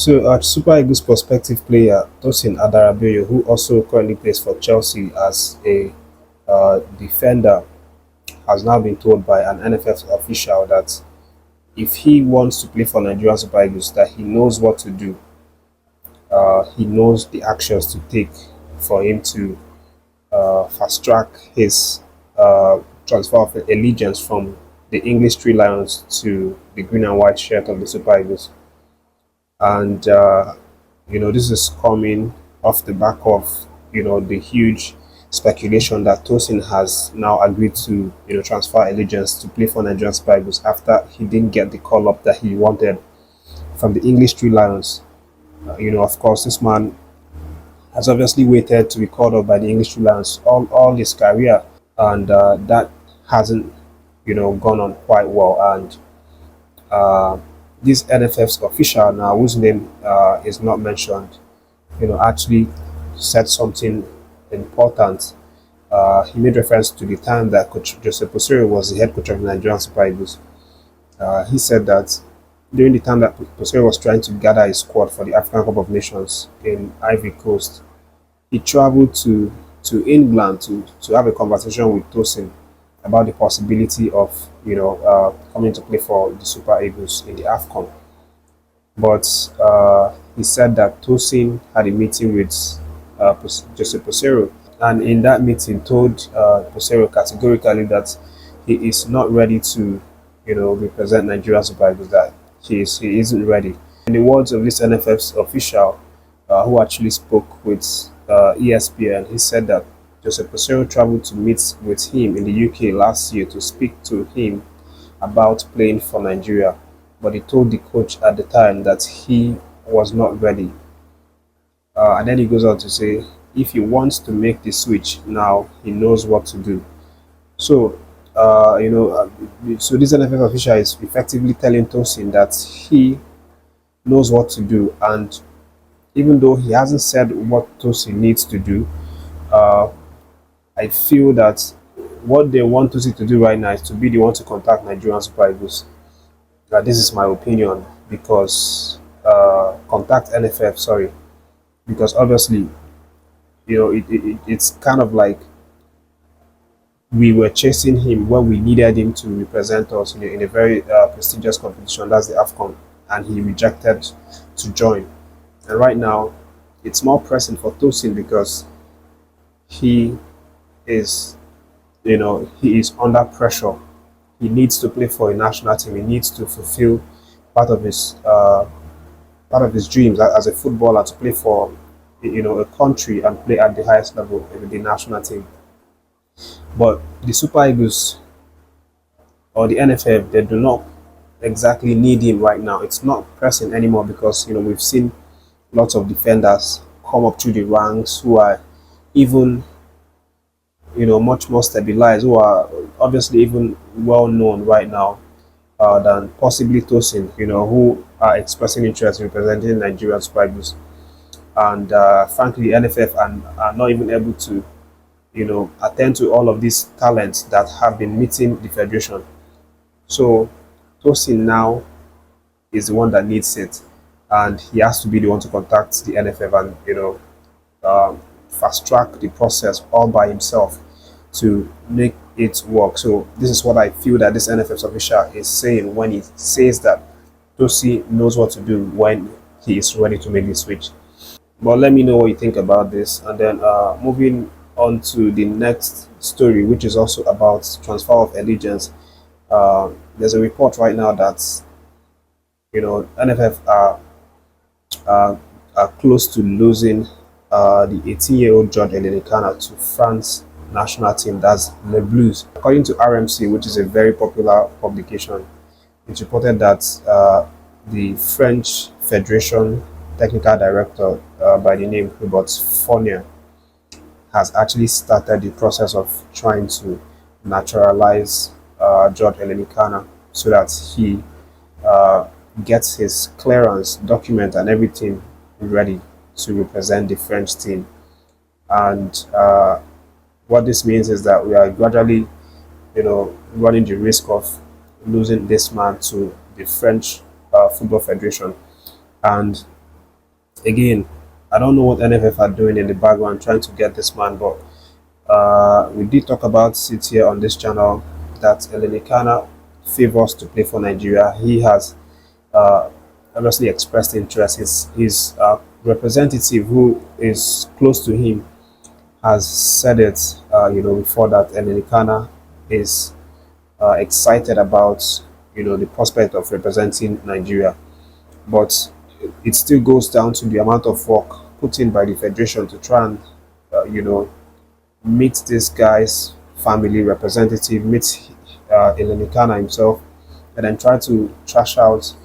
So, Super Eagles prospective player Tosin Adarabioyo, who also currently plays for Chelsea as a defender, has now been told by an NFF official that if he wants to play for Nigerian Super Eagles, that he knows what to do. He knows the actions to take for him to fast track his transfer of allegiance from the English Three Lions to the green and white shirt of the Super Eagles. And this is coming off the back of the huge speculation that Tosin has now agreed to transfer allegiance to play for Nigerian Super Eagles after he didn't get the call up that he wanted from the English Three Lions. Of course, this man has obviously waited to be called up by the English Three Lions all his career, and that hasn't gone on quite well. And this NFF's official now, whose name is not mentioned, actually said something important. He made reference to the time that Coach Joseph Posero was the head coach of the Nigerian Super Eagles. He said that during the time that Posero was trying to gather his squad for the African Cup of Nations in Ivory Coast, he traveled to England to have a conversation with Tosin about the possibility of coming to play for the Super Eagles in the AFCON. But he said that Tosin had a meeting with Joseph Posero, and in that meeting told Posero categorically that he is not ready to represent Nigeria Super Eagles, that he isn't ready. In the words of this NFF's official, who actually spoke with ESPN, he said that Joseph Posero traveled to meet with him in the UK last year to speak to him about playing for Nigeria, but he told the coach at the time that he was not ready. And then he goes on to say, if he wants to make the switch now, he knows what to do. So, so this NFF official is effectively telling Tosin that he knows what to do, and even though he hasn't said what Tosin needs to do, I feel that what they want Tosin to do right now is to be the one to contact Nigerian Super Eagles. This is my opinion, because contact NFF, sorry, because obviously, it's kind of like we were chasing him when we needed him to represent us in a very prestigious competition, that's the AFCON, and he rejected to join. And right now, it's more pressing for Tosin because he is, he is under pressure. He needs to play for a national team. He needs to fulfill part of his dreams as a footballer, to play for a country and play at the highest level with the national team. But the Super Eagles or the NFF, they do not exactly need him right now. It's not pressing anymore because we've seen lots of defenders come up through the ranks who are even much more stabilized, who are obviously even well known right now than possibly Tosin, who are expressing interest in representing Nigerian Super Eagles. And frankly, NFF are not even able to attend to all of these talents that have been meeting the federation. So Tosin now is the one that needs it, and he has to be the one to contact the NFF and fast track the process all by himself to make it work. So this is what I feel that this NFF official is saying when he says that Tosin knows what to do when he is ready to make the switch. But let me know what you think about this. And then moving on to the next story, which is also about transfer of allegiance. There's a report right now that NFF are close to losing the 18-year-old George Illenekhana to France national team, that's Le Blues. According to RMC, which is a very popular publication, it's reported that the French Federation technical director by the name Hubert Fournier has actually started the process of trying to naturalize George Illenekhana so that he gets his clearance document and everything ready to represent the French team. And what this means is that we are gradually, running the risk of losing this man to the French Football Federation. And Again, I don't know what NFF are doing in the background trying to get this man, but we did talk about it here on this channel that Illenekhana favors to play for Nigeria. He has uh, obviously expressed interest. His representative, who is close to him, has said it, before that Illenekhana is excited about, the prospect of representing Nigeria. But it still goes down to the amount of work put in by the federation to try and, meet this guy's family representative, meet Ilenikhena himself, and then try to trash out,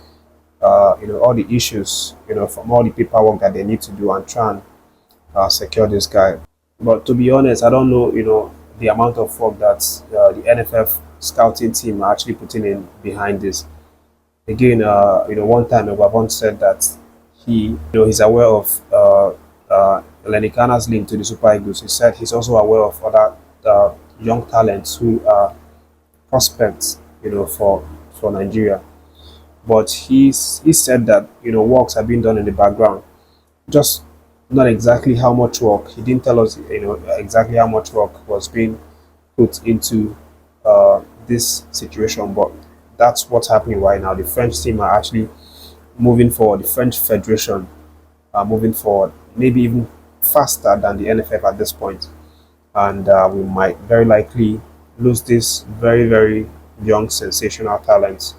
all the issues, from all the paperwork that they need to do and try and secure this guy. But to be honest, I don't know, the amount of work that the NFF scouting team are actually putting in behind this. Again, one time Obafon said that he's aware of Ilenikhana's link to the Super Eagles. He said he's also aware of other young talents who are prospects, for Nigeria. But he said that works are being done in the background, just not exactly how much work. He didn't tell us, exactly how much work was being put into this situation, but that's what's happening right now. The French team are actually moving forward. The French Federation are moving forward, maybe even faster than the NFF at this point, and we might very likely lose this very very young sensational talent,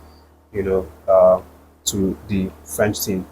to the French team.